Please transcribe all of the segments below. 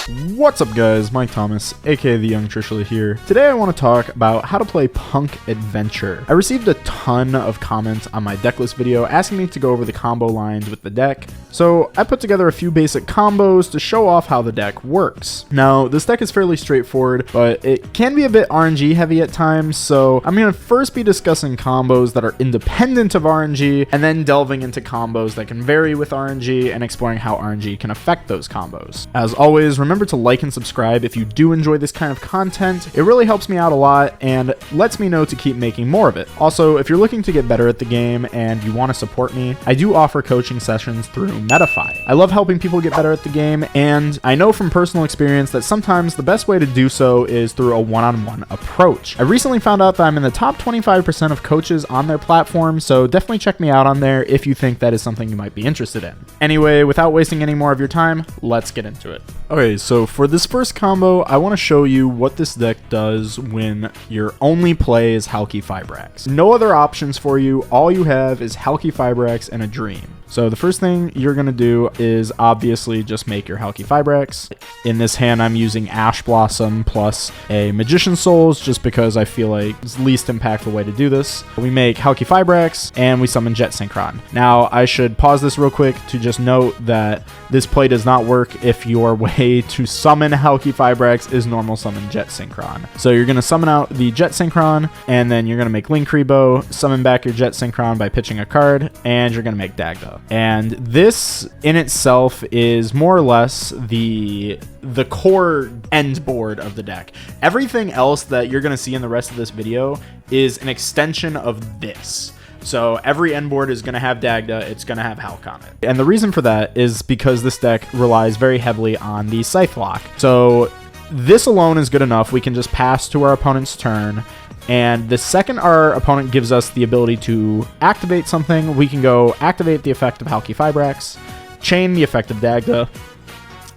What's up guys, Mike Thomas, aka the Young Trishula here. Today I want to talk about how to play Punk Adventure. I received a ton of comments on my deck list video asking me to go over the combo lines with the deck, so I put together a few basic combos to show off how the deck works. Now, this deck is fairly straightforward, but it can be a bit RNG heavy at times, so I'm going to first be discussing combos that are independent of RNG, and then delving into combos that can vary with RNG and exploring how RNG can affect those combos. As always, remember to like and subscribe if you do enjoy this kind of content. It really helps me out a lot and lets me know to keep making more of it. Also, if you're looking to get better at the game and you want to support me, I do offer coaching sessions through Metafy. I love helping people get better at the game, and I know from personal experience that sometimes the best way to do so is through a one-on-one approach. I recently found out that I'm in the top 25% of coaches on their platform, so definitely check me out on there if you think that is something you might be interested in. Anyway, without wasting any more of your time, let's get into it. Okay, so for this first combo, I want to show you what this deck does when your only play is halq Fibrax. No other options for you, all you have is halq Fibrax and a Dream. So the first thing you're going to do is obviously just make your halq Fibrax. In this hand, I'm using Ash Blossom plus a Magician Souls just because I feel like it's the least impactful way to do this. We make halq Fibrax and we summon Jet Synchron. Now, I should pause this real quick to just note that this play does not work if your way to summon halq Fibrax is normal summon Jet Synchron. So you're going to summon out the Jet Synchron, and then you're going to make Linkuriboh, summon back your Jet Synchron by pitching a card, and you're going to make Dagda. And this in itself is more or less the core end board of the deck. Everything else that you're going to see in the rest of this video is an extension of this. So every end board is going to have Dagda, it's going to have halq on it. And the reason for that is because this deck relies very heavily on the scythe lock. So this alone is good enough. We can just pass to our opponent's turn, and the second our opponent gives us the ability to activate something, we can go activate the effect of halq Fibrax, chain the effect of Dagda,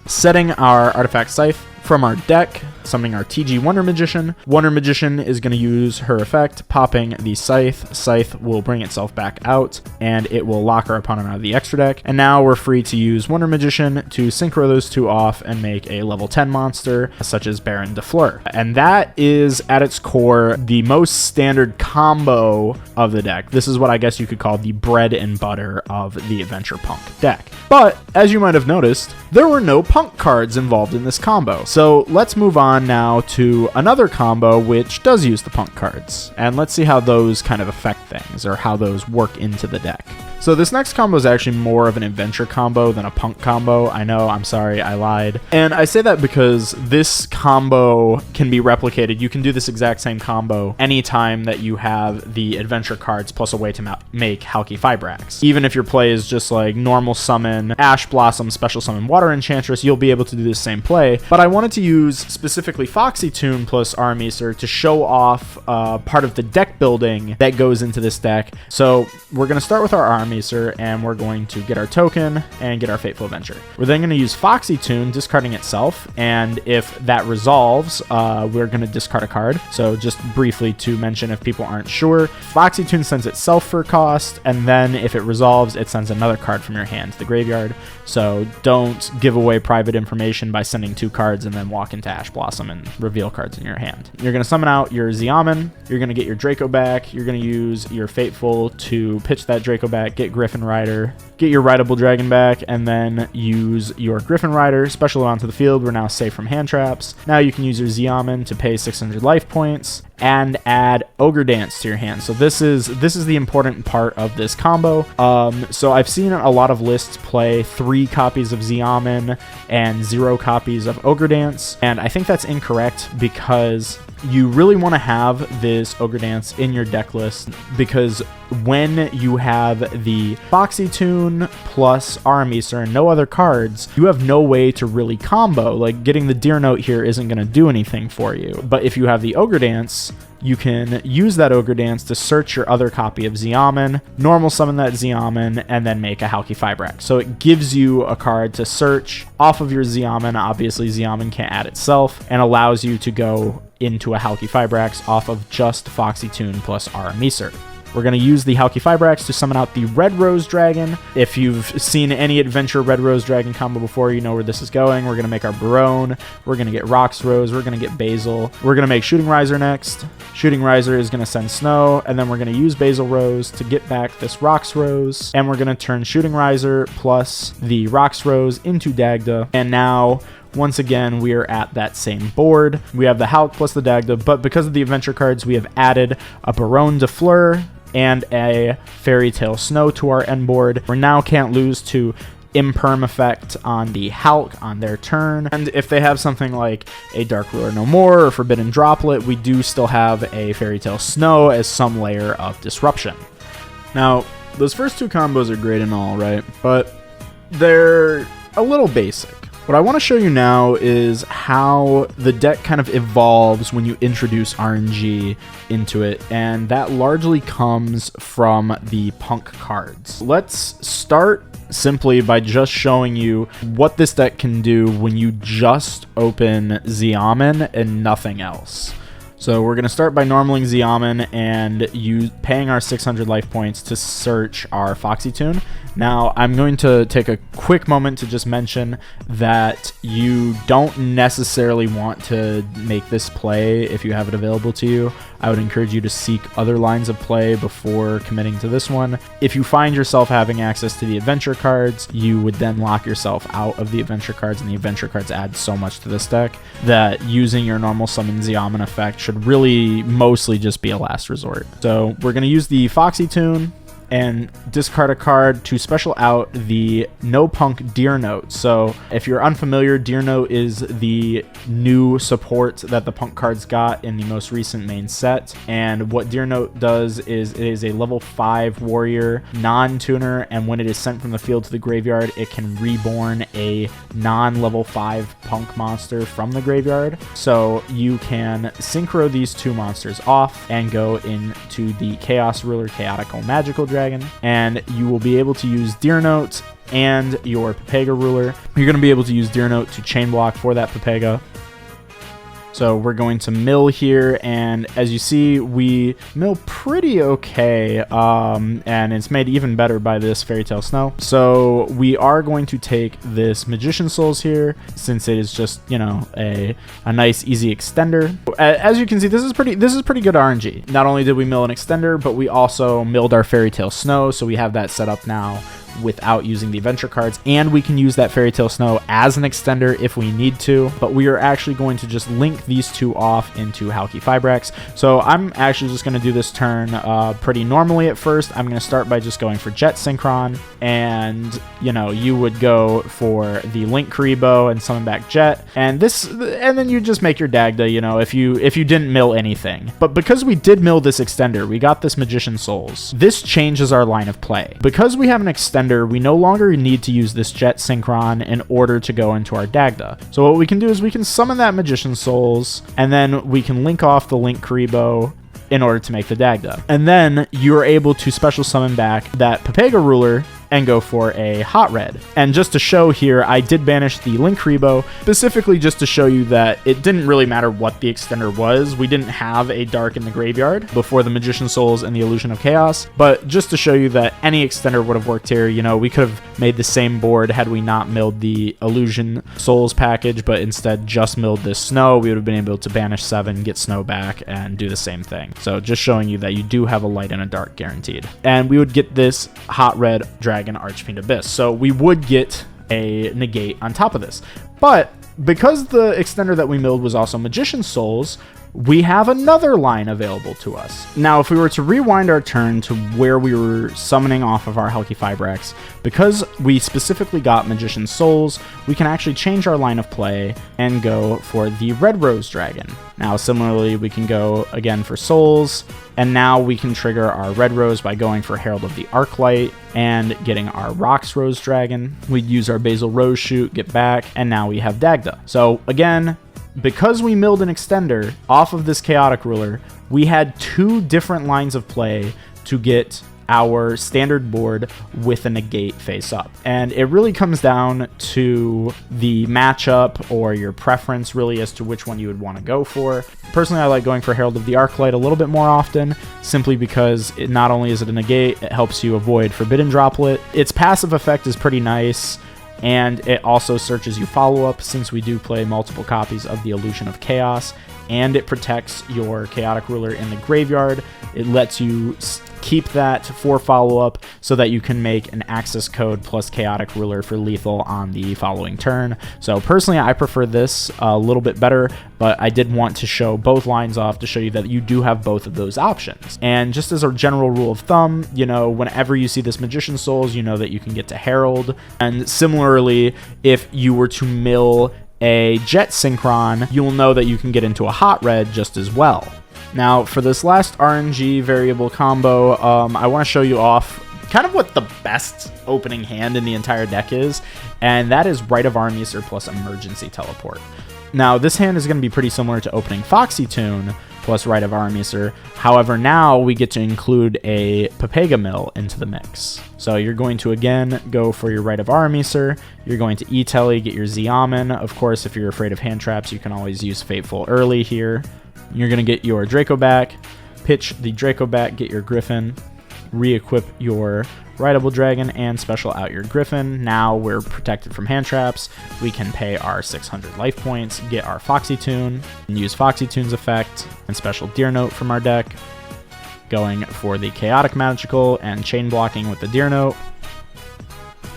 setting our artifact Scythe from our deck, summoning our TG Wonder Magician. Wonder Magician is going to use her effect, popping the Scythe. Scythe will bring itself back out, and it will lock our opponent out of the extra deck. And now we're free to use Wonder Magician to synchro those two off and make a level 10 monster, such as Baron de Fleur. And that is, at its core, the most standard combo of the deck. This is what I guess you could call the bread and butter of the Adventure Punk deck. But, as you might have noticed, there were no Punk cards involved in this combo. So let's move on now to another combo which does use the Punk cards, and let's see how those kind of affect things, or how those work into the deck. So this next combo is actually more of an adventure combo than a Punk combo. I know, I'm sorry, I lied. And I say that because this combo can be replicated. You can do this exact same combo anytime that you have the adventure cards plus a way to make halq Fibrax. Even if your play is just like normal summon, Ash Blossom, special summon Water Enchantress, you'll be able to do the same play. But I wanted to use specifically Foxy Tune plus Aramiser to show off part of the deck building that goes into this deck. So we're going to start with our Aramiser, and we're going to get our token and get our Fateful Adventure. We're then going to use Foxy Tune, discarding itself, and if that resolves, we're going to discard a card. So just briefly to mention if people aren't sure, Foxy Tune sends itself for cost, and then if it resolves, it sends another card from your hand to the graveyard. So don't give away private information by sending two cards and then walk into Ash Blossom and reveal cards in your hand. You're going to summon out your Xiamen, you're going to get your Draco back, you're going to use your Fateful to pitch that Draco back, get Griffin Rider, get your Rideable Dragon back, and then use your Griffin Rider, special onto the field. We're now safe from hand traps. Now you can use your Xiamen to pay 600 life points and add Ogre Dance to your hand. So this is the important part of this combo. So I've seen a lot of lists play 3 copies of Xiamen and 0 copies of Ogre Dance, and I think that's incorrect because you really want to have this Ogre Dance in your deck list, because when you have the Foxy Tune plus Aramiser and no other cards, you have no way to really combo. Like, getting the Deer Note here isn't going to do anything for you. But if you have the Ogre Dance, you can use that Ogre Dance to search your other copy of Xiamen, normal summon that Xiamen, and then make a halq Fibrax. So it gives you a card to search off of your Xiamen. Obviously, Xiamen can't add itself, and allows you to go into a halq Fibrax off of just Foxy Tune plus Aramiser. We're going to use the halq Fibrax to summon out the Red Rose Dragon. If you've seen any Adventure Red Rose Dragon combo before, you know where this is going. We're going to make our Barone. We're going to get Rox Rose. We're going to get Basil. We're going to make Shooting Riser next. Shooting Riser is going to send Snow, and then we're going to use Basil Rose to get back this Rox Rose, and we're going to turn Shooting Riser plus the Rox Rose into Dagda, and now once again, we are at that same board. We have the halq plus the Dagda, but because of the adventure cards, we have added a Baronne de Fleur and a Fairy Tale Snow to our end board. We now can't lose to Imperm effect on the halq on their turn. And if they have something like a Dark Ruler No More or Forbidden Droplet, we do still have a Fairy Tale Snow as some layer of disruption. Now, those first two combos are great and all, right? But they're a little basic. What I want to show you now is how the deck kind of evolves when you introduce RNG into it, and that largely comes from the Punk cards. Let's start simply by just showing you what this deck can do when you just open Xiamen and nothing else. So we're going to start by normaling Xiamen and paying our 600 life points to search our Foxy Tune. Now, I'm going to take a quick moment to just mention that you don't necessarily want to make this play if you have it available to you. I would encourage you to seek other lines of play before committing to this one. If you find yourself having access to the adventure cards, you would then lock yourself out of the adventure cards, and the adventure cards add so much to this deck that using your normal summon Xiamen effect should really mostly just be a last resort. So we're going to use the Foxy Tune and discard a card to special out the No Punk Deer Note. So if you're unfamiliar, Deer Note is the new support that the Punk cards got in the most recent main set. And what Deer Note does is it is a level 5 warrior non-tuner, and when it is sent from the field to the graveyard, it can reborn a non-level 5 Punk monster from the graveyard. So you can synchro these two monsters off and go into the Chaos Ruler Chaotical Magical Dragon, and you will be able to use Deer Note and your Pepega Ruler. You're going to be able to use Deer Note to chain block for that Pepega. So we're going to mill here, and as you see, we mill pretty okay, and it's made even better by this Fairy Tale Snow. So we are going to take this Magician Souls here, since it is just, you know, a nice easy extender. As you can see, this is pretty good RNG. Not only did we mill an extender, but we also milled our Fairy Tale Snow, so we have that set up now without using the adventure cards, and we can use that Fairy Tale Snow as an extender if we need to, but we are actually going to just link these two off into halq Fibrax. So I'm actually just going to do this turn pretty normally at first. I'm going to start by just going for Jet Synchron, and you know, you would go for the Link Karibo and summon back Jet, and then you just make your Dagda, you know, if you didn't mill anything. But because we did mill this extender, we got this Magician Souls. This changes our line of play. Because we have an extender, we no longer need to use this Jet Synchron in order to go into our Dagda. So what we can do is we can summon that Magician Souls, and then we can link off the Link Karibo in order to make the Dagda. And then you're able to special summon back that Pepega Ruler and go for a Hot Red. And just to show here, I did banish the Link Karibo, specifically just to show you that it didn't really matter what the extender was. We didn't have a Dark in the graveyard before the Magician Souls and the Illusion of Chaos, but just to show you that any extender would have worked here. You know, we could have made the same board had we not milled the Illusion Souls package, but instead just milled this Snow. We would have been able to banish 7, get Snow back, and do the same thing. So just showing you that you do have a Light and a Dark guaranteed. And we would get this Hot Red Dragon Archfiend Abyss. So we would get a negate on top of this. But because the extender that we milled was also Magician Souls, we have another line available to us. Now, if we were to rewind our turn to where we were summoning off of our halq Fibrax, because we specifically got Magician Souls, we can actually change our line of play and go for the Red Rose Dragon. Now, similarly, we can go again for Souls, and now we can trigger our Red Rose by going for Herald of the Arclight and getting our Rox Rose Dragon. We'd use our Basil Rose Shoot, get back, and now we have Dagda. So again, because we milled an extender off of this Chaotic Ruler, we had two different lines of play to get our standard board with a negate face up. And it really comes down to the matchup or your preference really as to which one you would want to go for. Personally, I like going for Herald of the Arclight a little bit more often, simply because it not only is it a negate, it helps you avoid Forbidden Droplet. Its passive effect is pretty nice, and it also searches you follow-up since we do play multiple copies of the Illusion of Chaos, and it protects your Chaotic Ruler in the graveyard. It lets you keep that for follow-up so that you can make an access code plus Chaotic Ruler for lethal on the following turn. So personally, I prefer this a little bit better, but I did want to show both lines off to show you that you do have both of those options. And just as a general rule of thumb, you know, whenever you see this Magician Souls, you know that you can get to Herald. And similarly, if you were to mill a Jet Synchron, you'll know that you can get into a Hot Red just as well. Now, for this last RNG variable combo, I want to show you off kind of what the best opening hand in the entire deck is, and that is Rite of Armiser plus Emergency Teleport. Now, this hand is going to be pretty similar to opening Foxy Tune plus Rite of Armiser. However, now we get to include a Pepega Mill into the mix. So you're going to, again, go for your Rite of Armiser. You're going to E-Telly, get your Xiamen. Of course, if you're afraid of hand traps, you can always use Fateful early here. You're going to get your Draco back, pitch the Draco back, get your Griffin, re-equip your Rideable Dragon, and special out your Griffin. Now we're protected from hand traps. We can pay our 600 life points, get our Foxy Tune, and use Foxy Tune's effect and special Deer Note from our deck. Going for the Chaotic Magical and chain blocking with the Deer Note.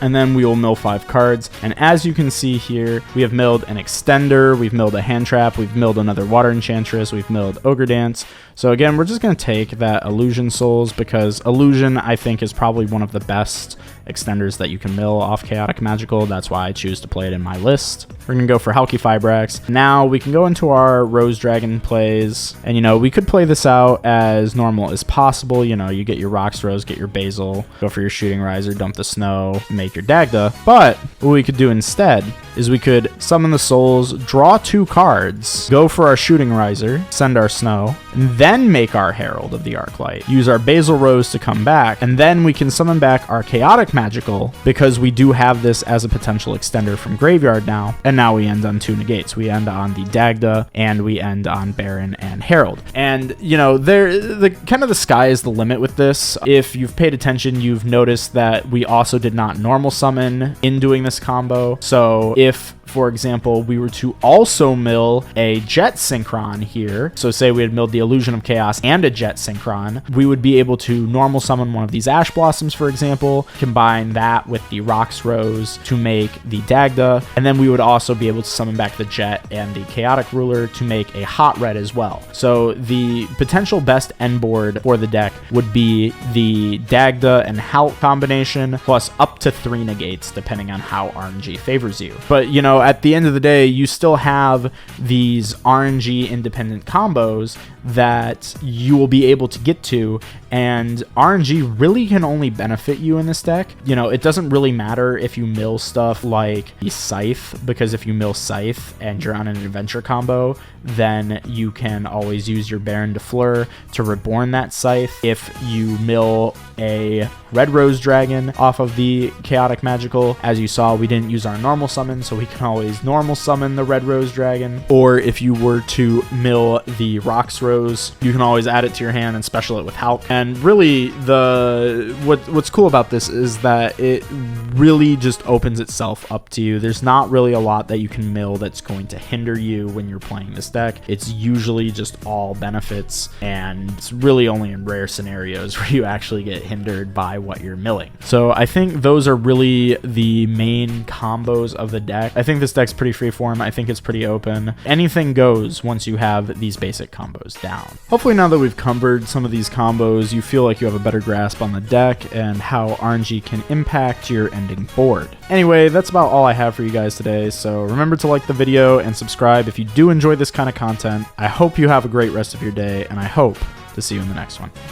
And then we will mill 5 cards. And as you can see here, we have milled an Extender, we've milled a Hand Trap, we've milled another Water Enchantress, we've milled Ogre Dance. So again, we're just going to take that Illusion Souls because Illusion, I think, is probably one of the best extenders that you can mill off Chaotic Magical. That's why I choose to play it in my list. We're going to go for halq Fibrax. Now we can go into our Rose Dragon plays, and you know, we could play this out as normal as possible. You know, you get your Rocks Rose, get your Basil, go for your Shooting Riser, dump the Snow, make your Dagda. But what we could do instead is we could summon the Souls, draw 2 cards, go for our Shooting Riser, send our Snow, and then make our Herald of the Arclight, use our Basil Rose to come back, and then we can summon back our Chaotic Magical because we do have this as a potential extender from graveyard now. And now we end on 2 negates. We end on the Dagda and we end on Baron and Herald. And you know, the sky is the limit with this. If you've paid attention, you've noticed that we also did not normal summon in doing this combo. So if, for example, we were to also mill a Jet Synchron here, so say we had milled the Illusion of Chaos and a Jet Synchron, we would be able to normal summon one of these Ash Blossoms, for example, combine that with the Rocks Rose to make the Dagda, and then we would also be able to summon back the Jet and the Chaotic Ruler to make a Hot Red as well. So the potential best end board for the deck would be the Dagda and halq combination, plus up to 3 negates, depending on how RNG favors you. But, you know, at the end of the day, you still have these RNG independent combos that you will be able to get to, and RNG really can only benefit you in this deck. You know, it doesn't really matter if you mill stuff like the Scythe, because if you mill Scythe and you're on an Adventure combo, then you can always use your Baron de Fleur to reborn that Scythe. If you mill a Red Rose Dragon off of the Chaotic Magical, as you saw, we didn't use our normal summon, so we can always normal summon the Red Rose Dragon. Or if you were to mill the Rocks Rose, you can always add it to your hand and special it with halq. And really, what's cool about this is that it really just opens itself up to you. There's not really a lot that you can mill that's going to hinder you when you're playing this deck. It's usually just all benefits, and it's really only in rare scenarios where you actually get hindered by what you're milling. So I think those are really the main combos of the deck. I think this deck's pretty freeform. I think it's pretty open. Anything goes once you have these basic combos down. Hopefully now that we've covered some of these combos, you feel like you have a better grasp on the deck and how RNG can impact your ending board. Anyway, that's about all I have for you guys today, so remember to like the video and subscribe if you do enjoy this kind of content. I hope you have a great rest of your day, and I hope to see you in the next one.